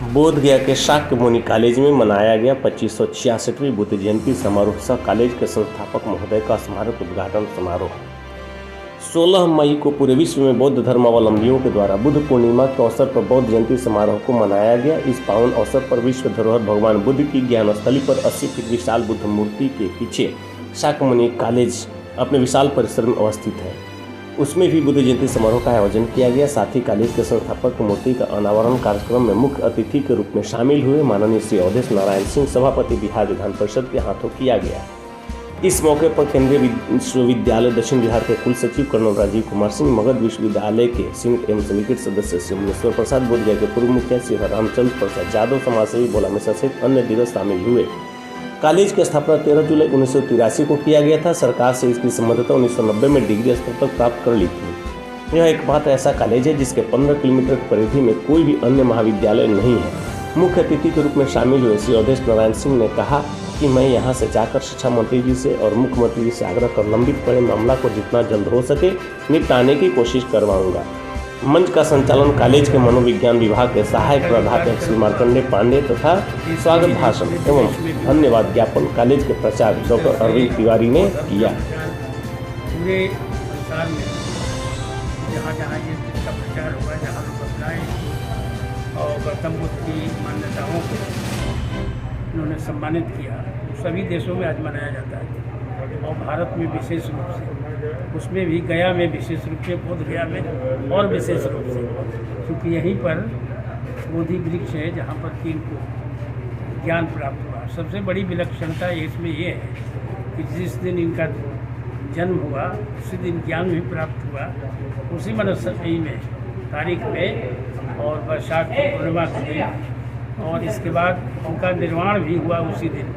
बोधगया के शाक्य मुनि कॉलेज में मनाया गया 2566वीं बुद्ध जयंती समारोह सह कॉलेज के संस्थापक महोदय का स्मारक उद्घाटन समारोह 16 मई को पूरे विश्व में बौद्ध धर्मावलंबियों के द्वारा बुद्ध पूर्णिमा के अवसर पर बौद्ध जयंती समारोह को मनाया गया। इस पावन अवसर पर विश्व धरोहर भगवान बुद्ध की ज्ञान स्थली पर 80 फीट विशाल बुद्ध मूर्ति के पीछे शाक्य मुनि कॉलेज अपने विशाल परिसर में अवस्थित है, उसमें भी बुद्ध जयंती समारोह का आयोजन किया गया। साथ ही कॉलेज के संस्थापक मूर्ति का अनावरण कार्यक्रम में मुख्य अतिथि के रूप में शामिल हुए माननीय श्री अवधेश नारायण सिंह सभापति बिहार विधान परिषद के हाथों किया गया। इस मौके पर केंद्रीय विश्वविद्यालय दक्षिण बिहार के कुल सचिव कर्नल राजीव कुमार सिंह, मगध विश्वविद्यालय के सीनेट एवं सिंडिकेट सदस्य श्री मुनेश्वर प्रसाद, बोधगया के पूर्व मुखिया श्री रामचंद्र प्रसाद यादव, समाजसेवी भोला मिश्रा सहित अन्य दिग्गज शामिल हुए। कॉलेज की स्थापना 13 जुलाई 1983 को किया गया था। सरकार से इसकी संबद्धता 1990 में डिग्री स्तर तक प्राप्त कर ली थी। यह एकमात्र ऐसा कॉलेज है जिसके 15 किलोमीटर की परिधि में कोई भी अन्य महाविद्यालय नहीं है। मुख्य अतिथि के रूप में शामिल हुए श्री अवधेश नारायण सिंह ने कहा कि मैं यहां से जाकर शिक्षा मंत्री जी से और मुख्यमंत्री जी से आग्रह कर लंबित पड़े मामला को जितना जल्द हो सके निपटाने की कोशिश करवाऊंगा। मंच का संचालन कॉलेज के मनोविज्ञान विभाग के सहायक प्राध्यापक श्री मार्कंडे पांडे तथा स्वागत भाषण एवं धन्यवाद ज्ञापन कॉलेज के प्राचार्य डॉक्टर अरविंद तिवारी ने किया। पूरे संसार में जहाँ ये जिसका प्रचार हुआ, जहाँ लोग अपनाए और गौतम बुद्ध की मान्यताओं को उन्होंने सम्मानित किया, सभी देशों में आज मनाया जाता है और भारत में विशेष रूप से, उसमें भी गया में विशेष रूप से, बोधगया में और विशेष रूप से, क्योंकि यहीं पर बोधि वृक्ष है जहाँ पर कि इनको ज्ञान प्राप्त हुआ। सबसे बड़ी विलक्षणता इसमें ये है कि जिस दिन इनका जन्म हुआ उसी दिन ज्ञान भी प्राप्त हुआ, उसी मनस्वी में तारीख में और वैशाख पूर्णिमा के दिन, और इसके बाद उनका निर्वाण भी हुआ उसी दिन।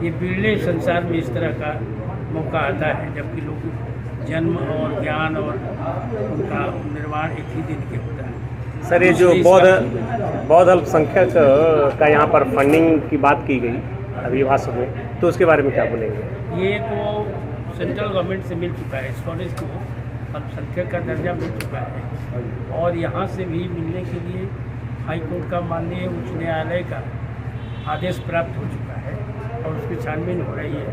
ये बिरले संसार में इस तरह का मौका आता है जबकि लोग जन्म और ज्ञान और उनका निर्माण एक ही दिन के होता है। सर, ये जो बौद्ध अल्पसंख्यक का यहाँ पर फंडिंग की बात की गई अभी भाषण में, तो उसके बारे में क्या बोलेंगे? ये तो सेंट्रल गवर्नमेंट से मिल चुका है, इस कॉलेज को अल्पसंख्यक का दर्जा मिल चुका है और यहाँ से भी मिलने के लिए हाई कोर्ट का माननीय उच्च न्यायालय का आदेश प्राप्त हो चुका है और उसकी छानबीन हो रही है।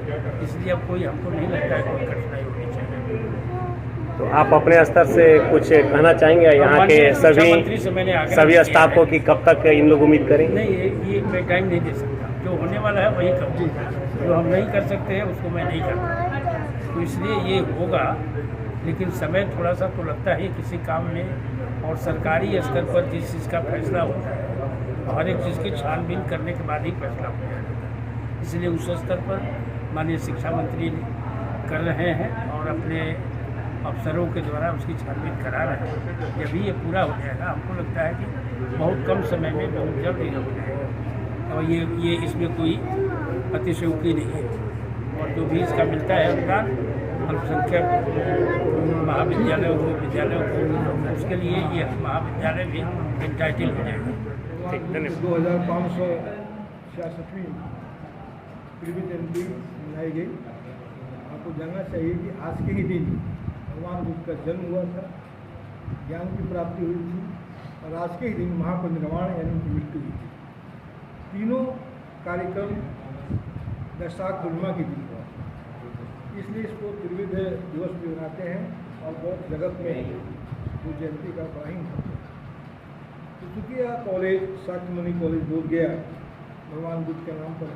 इसलिए अब कोई हमको नहीं लगता है कोई कठिनाई होनी चाहिए। तो आप अपने स्तर से कुछ कहना चाहेंगे यहाँ के सभी स्टाफों की कब तक इन लोग उम्मीद करेंगे? नहीं, ये मैं टाइम नहीं दे सकता। जो होने वाला है वही कब, जो हम नहीं कर सकते हैं उसको मैं नहीं करता। तो इसलिए ये होगा, लेकिन समय थोड़ा सा तो लगता है किसी काम में, और सरकारी स्तर पर जिस चीज़ का फैसला होता है हर एक चीज़ की छानबीन करने के बाद ही फैसला हो जाता है। इसलिए उस स्तर पर माननीय शिक्षा मंत्री कर रहे हैं और अपने अफसरों के द्वारा उसकी छानबीन करा रहे हैं। जब भी ये पूरा हो जाएगा हमको लगता है कि बहुत कम समय में बहुत जल्द ही हो जाएगा और ये इसमें कोई अतिशयोक्ति नहीं है। और जो भी इसका मिलता है अनुदान अल्पसंख्यक महाविद्यालयों को, विद्यालयों को, उसके लिए ये महाविद्यालय भी एंटाइटल हो जाएगा। ठीक, धन्यवाद। 2566वीं पृथ्वी जयंती मनाई गई। आपको जानना चाहिए कि आज के ही दिन भगवान बुद्ध का जन्म हुआ था, ज्ञान की प्राप्ति हुई थी और आज के ही दिन महापरिनिर्वाण यानी उनकी मृत्यु हुई थी। तीनों कार्यक्रम वैशाख पूर्णिमा के दिन हुआ, इसलिए इसको त्रिविध दिवस भी मनाते हैं और बहुत जगत में बुद्ध जयंती का बड़ा ही महत्व है। तो चूँकि यह कॉलेज शाक्य मुनि कॉलेज बोधगया भगवान बुद्ध के नाम पर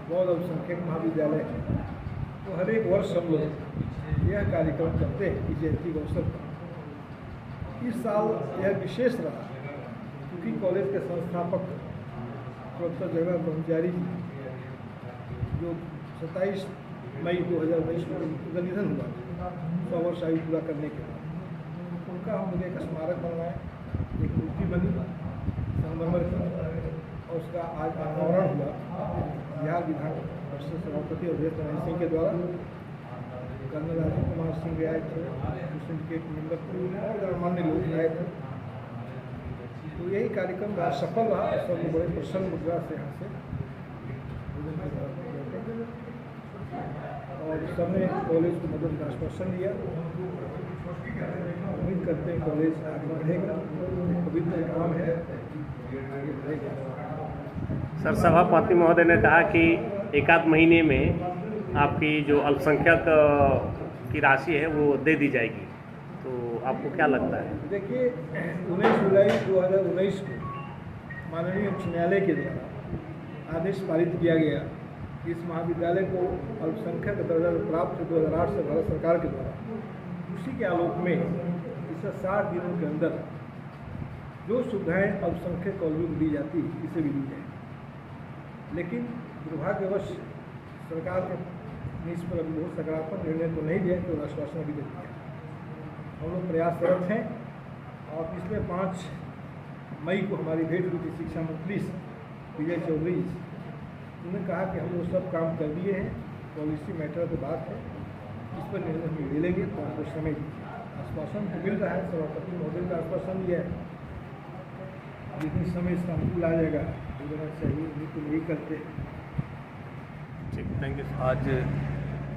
बौद्ध अल्पसंख्यक महाविद्यालय है, तो हर एक वर्ष हम लोग यह कार्यक्रम करते हैं इस जयंती के अवसर पर। इस साल यह विशेष रहा क्योंकि कॉलेज के संस्थापक प्रोफेसर जगन्नाथ ब्रह्मचारी जी, जो 27 मई 2022 को उनका निधन हुआ 100 वर्ष आयु पूरा करने के बाद, उनका हम लोग एक स्मारक बनवाए, एक मूर्ति बनी संगमरमर की और उसका आज अनावरण हुआ बिहार विधान परिषद सभापति अवधेश नारायण सिंह के द्वारा। कर्नल राजीव कुमार सिंह आए थे, सिंडिकेट मेंबर और गणमान्य लोग आए थे। तो यही कार्यक्रम बड़ा सफल रहा, सब लोग बड़े प्रसन्न मुद्रा से यहाँ से और सबने कॉलेज को मदद का आश्वासन दिया। उम्मीद करते हैं कॉलेज आगे बढ़ेगा। पवित्र काम है, आगे बढ़ेगा। सर, सभापति महोदय ने कहा कि एक आध महीने में आपकी जो अल्पसंख्यक की राशि है वो दे दी जाएगी, तो आपको क्या लगता है? देखिए, 19 जुलाई 2019 को माननीय उच्च न्यायालय के द्वारा आदेश पारित किया गया कि इस महाविद्यालय को अल्पसंख्यक दर्जा प्राप्त 2008 से भारत सरकार के द्वारा, उसी के आलोक में इसे 60 दिनों के अंदर जो सुविधाएं अल्पसंख्यक कॉलेजों को दी जाती है इसे भी दी जाए। लेकिन दुर्भाग्यवश सरकार ने इस पर अभी बहुत सकारात्मक निर्णय तो नहीं दिया, तो आश्वासन भी दे दिया। हम लोग प्रयासरत हैं और पिछले 5 मई को हमारी भेंट हुई थी शिक्षा मंत्री से विजय चौधरी जी। उन्होंने कहा कि हम लोग सब काम कर दिए हैं, पॉलिसी मैटर की बात है, इस पर निर्णय हम ले लेंगे, तो हमको समय दीजिए। आश्वासन तो मिल रहा है, सभापति महोदय का आश्वासन दिया है, लेकिन समय इसका अनुकूल आ जाएगा तो देना चाहिए, नहीं तो नहीं करते। ठीक, थैंक यू। आज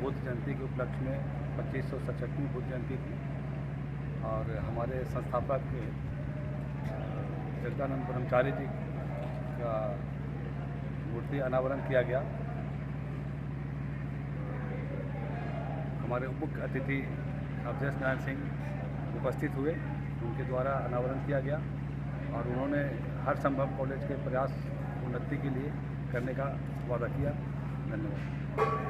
बुद्ध जयंती के उपलक्ष्य में 2567वीं बुद्ध जयंती थी और हमारे संस्थापक जगदानंद ब्रह्मचारी जी का मूर्ति अनावरण किया गया। हमारे मुख्य अतिथि अवधेश नारायण सिंह उपस्थित हुए, उनके द्वारा अनावरण किया गया और उन्होंने हर संभव कॉलेज के प्रयास उन्नति के लिए करने का वादा किया। धन्यवाद।